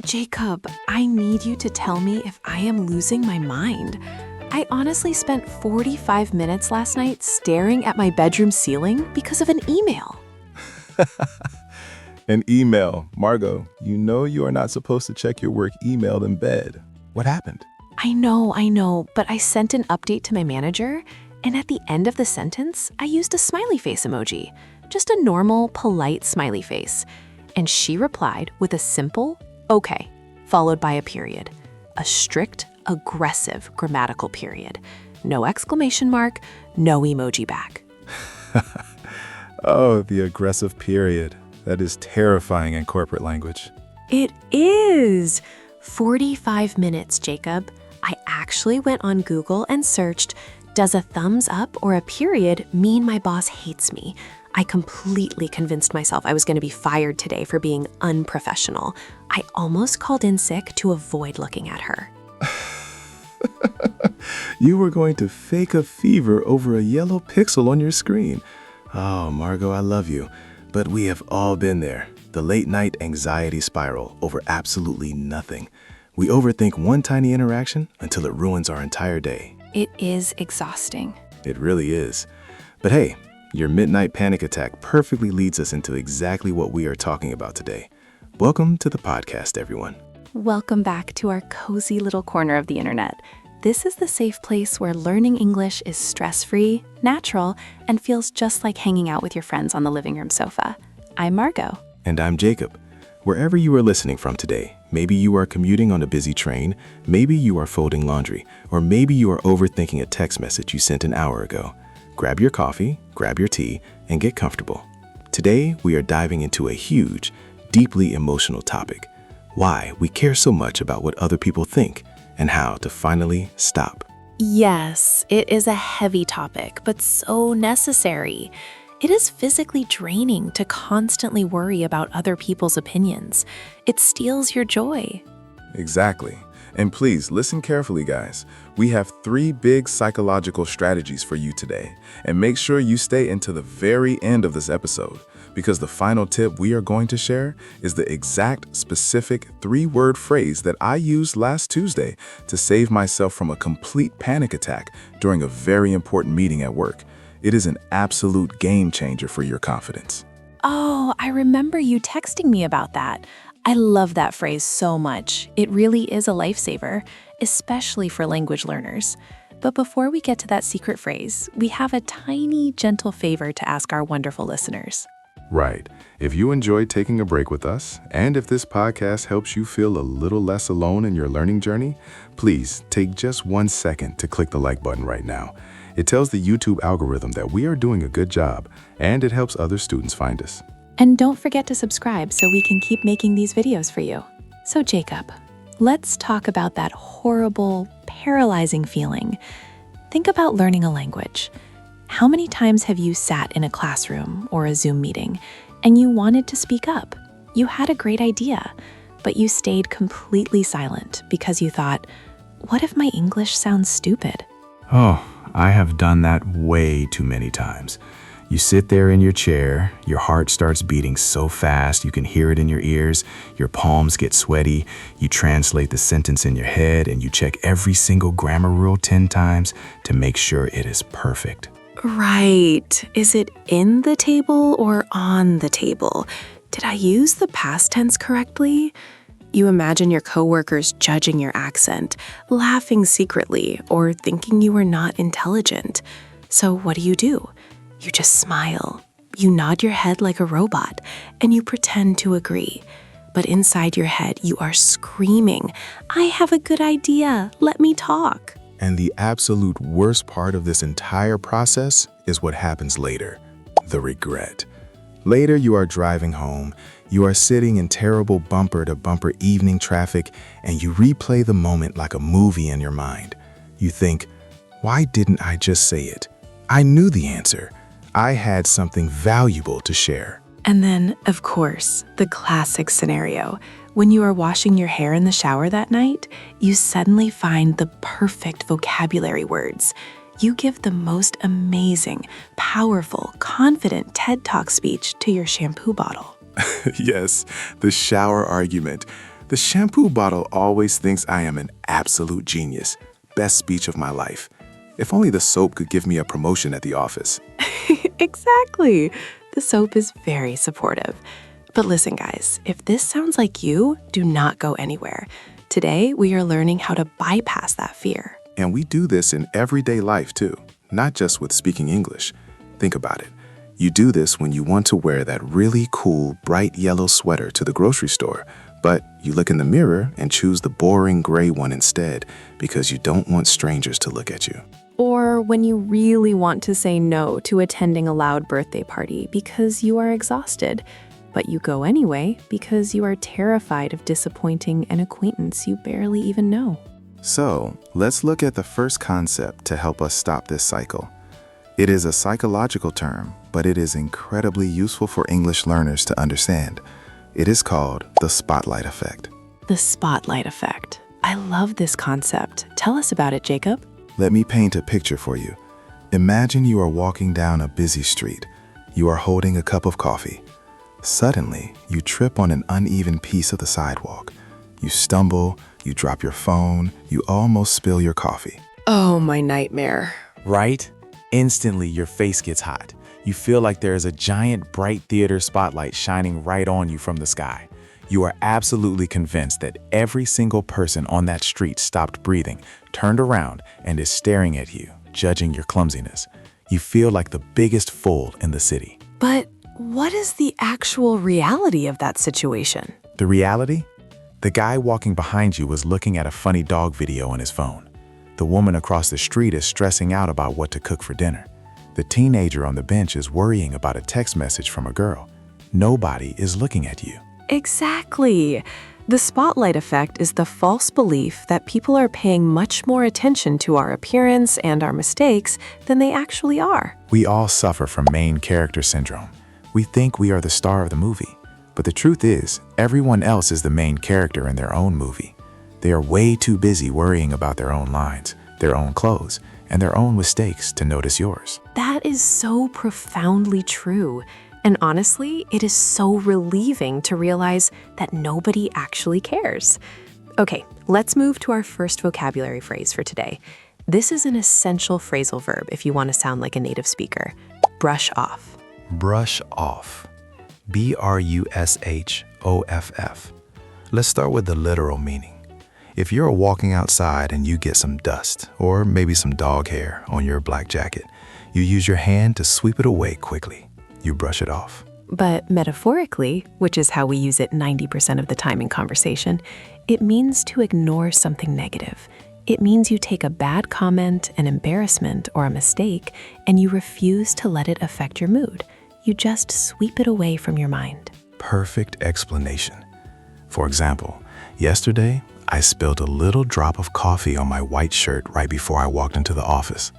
Jacob, I need you to tell me if I am losing my mind. I honestly spent 45 minutes last night staring at my bedroom ceiling because of an email. An email. Margot, you know you are not supposed to check your work email in bed. What happened? I know, but I sent an update to my manager, and at the end of the sentence, I used a smiley face emoji. Just a normal, polite smiley face. And she replied with a simple, okay, followed by a period. A strict, aggressive grammatical period. No exclamation mark, no emoji back. Oh, the aggressive period. That is terrifying in corporate language. It is! 45 minutes, Jacob. I actually went on Google and searched, does a thumbs up or a period mean my boss hates me? I completely convinced myself I was going to be fired today for being unprofessional. I almost called in sick to avoid looking at her. You were going to fake a fever over a yellow pixel on your screen. Oh, Margot, I love you. But we have all been there. The late-night anxiety spiral over absolutely nothing. We overthink one tiny interaction until it ruins our entire day. It is exhausting. It really is. But hey, your midnight panic attack perfectly leads us into exactly what we are talking about today. Welcome to the podcast, everyone. Welcome back to our cozy little corner of the internet. This is the safe place where learning English is stress-free, natural, and feels just like hanging out with your friends on the living room sofa. I'm Margot. And I'm Jacob. Wherever you are listening from today, maybe you are commuting on a busy train, maybe you are folding laundry, or maybe you are overthinking a text message you sent an hour ago. Grab your coffee, grab your tea, and get comfortable. Today, we are diving into a huge, deeply emotional topic: why we care so much about what other people think, and how to finally stop. Yes, it is a heavy topic, but so necessary. It is physically draining to constantly worry about other people's opinions. It steals your joy. Exactly. And please listen carefully, guys. We have 3 big psychological strategies for you today. And make sure you stay into the very end of this episode, because the final tip we are going to share is the exact specific 3-word phrase that I used last Tuesday to save myself from a complete panic attack during a very important meeting at work. It is an absolute game changer for your confidence. Oh, I remember you texting me about that. I love that phrase so much. It really is a lifesaver, especially for language learners. But before we get to that secret phrase, we have a tiny, gentle favor to ask our wonderful listeners. Right. If you enjoyed taking a break with us, and if this podcast helps you feel a little less alone in your learning journey, please take just 1 second to click the like button right now. It tells the YouTube algorithm that we are doing a good job, and it helps other students find us. And don't forget to subscribe so we can keep making these videos for you. So Jacob, let's talk about that horrible, paralyzing feeling. Think about learning a language. How many times have you sat in a classroom or a Zoom meeting and you wanted to speak up? You had a great idea, but you stayed completely silent because you thought, what if my English sounds stupid? Oh, I have done that way too many times. You sit there in your chair, your heart starts beating so fast you can hear it in your ears, your palms get sweaty, you translate the sentence in your head, and you check every single grammar rule 10 times to make sure it is perfect. Right. Is it in the table or on the table? Did I use the past tense correctly? You imagine your coworkers judging your accent, laughing secretly, or thinking you are not intelligent. So what do? You just smile. You nod your head like a robot, and you pretend to agree. But inside your head, you are screaming, I have a good idea. Let me talk. And the absolute worst part of this entire process is what happens later: the regret. Later, you are driving home, you are sitting in terrible bumper-to-bumper evening traffic, and you replay the moment like a movie in your mind. You think, why didn't I just say it? I knew the answer. I had something valuable to share. And then, of course, the classic scenario. When you are washing your hair in the shower that night, you suddenly find the perfect vocabulary words. You give the most amazing, powerful, confident TED Talk speech to your shampoo bottle. Yes, the shower argument. The shampoo bottle always thinks I am an absolute genius. Best speech of my life. If only the soap could give me a promotion at the office. Exactly. The soap is very supportive. But listen, guys, if this sounds like you, do not go anywhere. Today, we are learning how to bypass that fear. And we do this in everyday life too, not just with speaking English. Think about it. You do this when you want to wear that really cool, bright yellow sweater to the grocery store, but you look in the mirror and choose the boring gray one instead because you don't want strangers to look at you. Or when you really want to say no to attending a loud birthday party because you are exhausted, but you go anyway because you are terrified of disappointing an acquaintance you barely even know. So, let's look at the first concept to help us stop this cycle. It is a psychological term, but it is incredibly useful for English learners to understand. It is called the spotlight effect. The spotlight effect. I love this concept. Tell us about it, Jacob. Let me paint a picture for you. Imagine you are walking down a busy street. You are holding a cup of coffee. Suddenly, you trip on an uneven piece of the sidewalk. You stumble, you drop your phone, you almost spill your coffee. Oh, my nightmare. Right? Instantly, your face gets hot. You feel like there is a giant bright theater spotlight shining right on you from the sky. You are absolutely convinced that every single person on that street stopped breathing, turned around, and is staring at you, judging your clumsiness. You feel like the biggest fool in the city. But what is the actual reality of that situation? The reality? The guy walking behind you was looking at a funny dog video on his phone. The woman across the street is stressing out about what to cook for dinner. The teenager on the bench is worrying about a text message from a girl. Nobody is looking at you. Exactly. The spotlight effect is the false belief that people are paying much more attention to our appearance and our mistakes than they actually are. We all suffer from main character syndrome. We think we are the star of the movie. But the truth is, everyone else is the main character in their own movie. They are way too busy worrying about their own lines, their own clothes, and their own mistakes to notice yours. That is so profoundly true. And honestly, it is so relieving to realize that nobody actually cares. Okay, let's move to our first vocabulary phrase for today. This is an essential phrasal verb if you want to sound like a native speaker. Brush off. Brush off. B-R-U-S-H-O-F-F. Let's start with the literal meaning. If you're walking outside and you get some dust or maybe some dog hair on your black jacket, you use your hand to sweep it away quickly. You brush it off. But metaphorically, which is how we use it 90% of the time in conversation, it means to ignore something negative. It means you take a bad comment, an embarrassment, or a mistake, and you refuse to let it affect your mood. You just sweep it away from your mind. Perfect explanation. For example, yesterday, I spilled a little drop of coffee on my white shirt right before I walked into the office.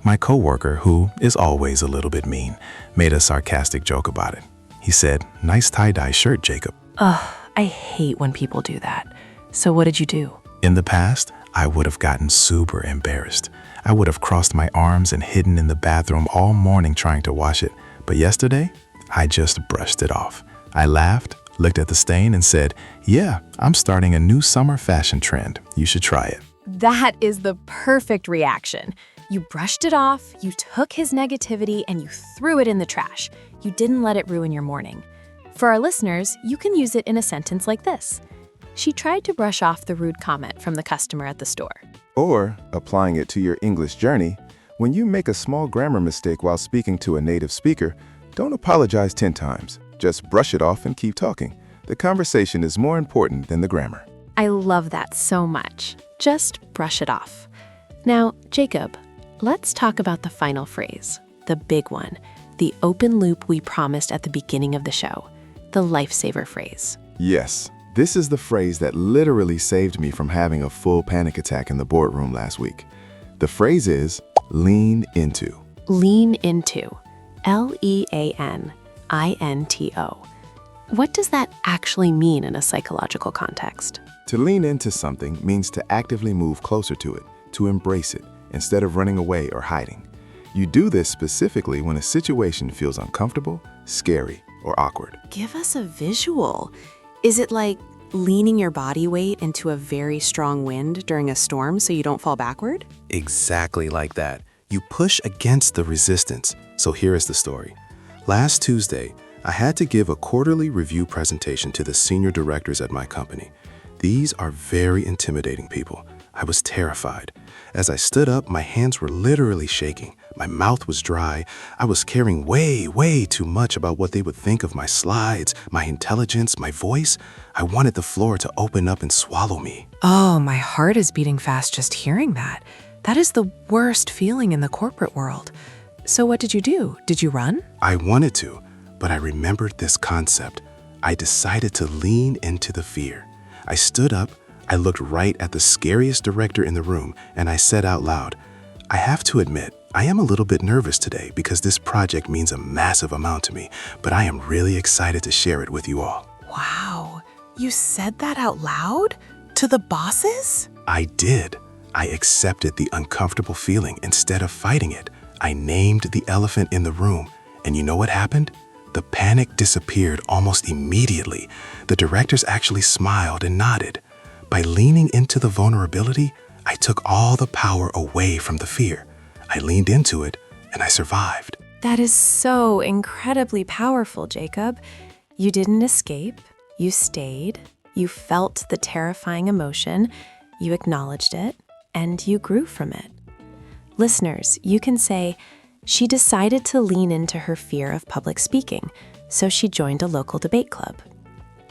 My coworker, who is always a little bit mean, made a sarcastic joke about it. He said, "Nice tie-dye shirt, Jacob." Ugh, I hate when people do that. So what did you do? In the past, I would have gotten super embarrassed. I would have crossed my arms and hidden in the bathroom all morning trying to wash it. But yesterday, I just brushed it off. I laughed, looked at the stain, and said, "Yeah, I'm starting a new summer fashion trend. You should try it." That is the perfect reaction. You brushed it off, you took his negativity, and you threw it in the trash. You didn't let it ruin your morning. For our listeners, you can use it in a sentence like this. She tried to brush off the rude comment from the customer at the store. Or, applying it to your English journey, when you make a small grammar mistake while speaking to a native speaker, don't apologize 10 times. Just brush it off and keep talking. The conversation is more important than the grammar. I love that so much. Just brush it off. Now, Jacob, let's talk about the final phrase, the big one, the open loop we promised at the beginning of the show, the lifesaver phrase. Yes, this is the phrase that literally saved me from having a full panic attack in the boardroom last week. The phrase is lean into. Lean into. Leanito. What does that actually mean in a psychological context? To lean into something means to actively move closer to it, to embrace it, instead of running away or hiding. You do this specifically when a situation feels uncomfortable, scary, or awkward. Give us a visual. Is it like leaning your body weight into a very strong wind during a storm so you don't fall backward? Exactly like that. You push against the resistance. So here is the story. Last Tuesday, I had to give a quarterly review presentation to the senior directors at my company. These are very intimidating people. I was terrified. As I stood up, my hands were literally shaking. My mouth was dry. I was caring way too much about what they would think of my slides, my intelligence, my voice. I wanted the floor to open up and swallow me. Oh, my heart is beating fast just hearing that. That is the worst feeling in the corporate world. So what did you do? Did you run? I wanted to, but I remembered this concept. I decided to lean into the fear. I stood up, I looked right at the scariest director in the room, and I said out loud, I have to admit, I am a little bit nervous today because this project means a massive amount to me, but I am really excited to share it with you all. Wow, you said that out loud? To the bosses? I did. I accepted the uncomfortable feeling instead of fighting it. I named the elephant in the room, and you know what happened? The panic disappeared almost immediately. The directors actually smiled and nodded. By leaning into the vulnerability, I took all the power away from the fear. I leaned into it, and I survived. That is so incredibly powerful, Jacob. You didn't escape. You stayed. You felt the terrifying emotion. You acknowledged it, and you grew from it. Listeners, you can say, she decided to lean into her fear of public speaking, so she joined a local debate club.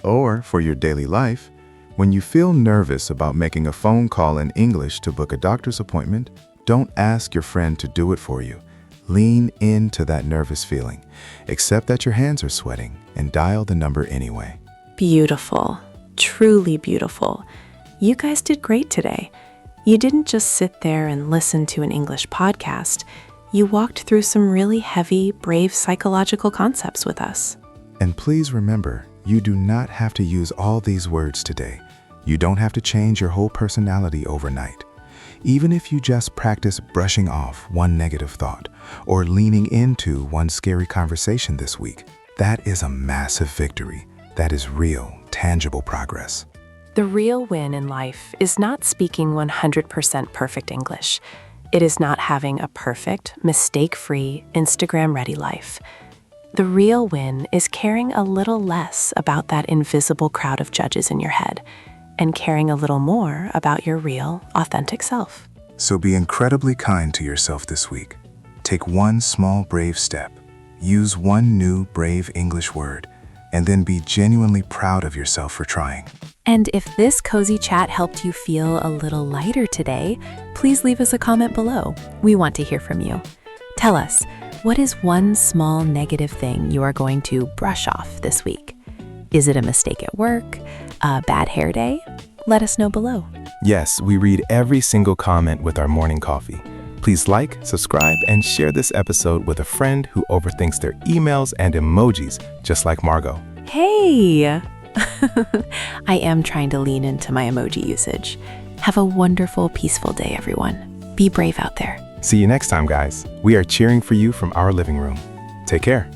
Or for your daily life, when you feel nervous about making a phone call in English to book a doctor's appointment, don't ask your friend to do it for you. Lean into that nervous feeling. Accept that your hands are sweating and dial the number anyway. Beautiful. Truly beautiful. You guys did great today. You didn't just sit there and listen to an English podcast. You walked through some really heavy, brave psychological concepts with us. And please remember, you do not have to use all these words today. You don't have to change your whole personality overnight. Even if you just practice brushing off one negative thought or leaning into one scary conversation this week, that is a massive victory. That is real, tangible progress. The real win in life is not speaking 100% perfect English. It is not having a perfect, mistake-free, Instagram-ready life. The real win is caring a little less about that invisible crowd of judges in your head and caring a little more about your real, authentic self. So be incredibly kind to yourself this week. Take one small brave step. Use one new brave English word, and then be genuinely proud of yourself for trying. And if this cozy chat helped you feel a little lighter today, please leave us a comment below. We want to hear from you. Tell us, what is one small negative thing you are going to brush off this week? Is it a mistake at work? A bad hair day? Let us know below. Yes, we read every single comment with our morning coffee. Please like, subscribe, and share this episode with a friend who overthinks their emails and emojis, just like Margot. Hey! I am trying to lean into my emoji usage. Have a wonderful, peaceful day, everyone. Be brave out there. See you next time, guys. We are cheering for you from our living room. Take care.